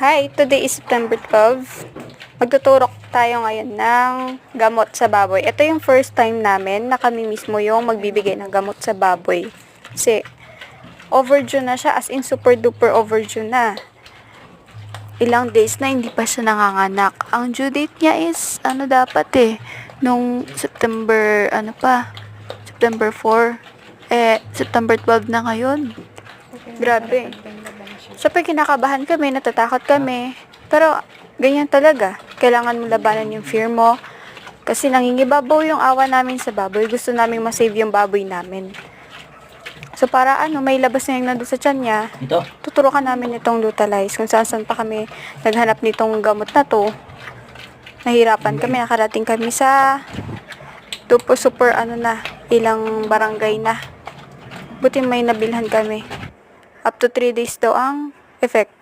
Hi, today is September 12. Magtuturok tayo ngayon ng gamot sa baboy. Ito yung first time namin na kami mismo yung magbibigay ng gamot sa baboy. Kasi overdue na siya, as in super duper overdue na. Ilang days na hindi pa siya nanganganak. Ang due date niya is nung September September 4. September 12 na ngayon. Grabe. So, kinakabahan kami, natatakot kami. Pero, ganyan talaga. Kailangan mo labanan yung fear mo. Kasi nangingibabaw yung awa namin sa baboy. Gusto namin masave yung baboy namin. So, para may labas na yung nandun sa tiyan niya, tuturukan namin itong Lutalize. Kung saan pa kami naghanap nitong gamot na to. Nahirapan kami, nakarating kami sa super ilang barangay na. Buti may nabilhan kami. Up to 3 days daw ang effect.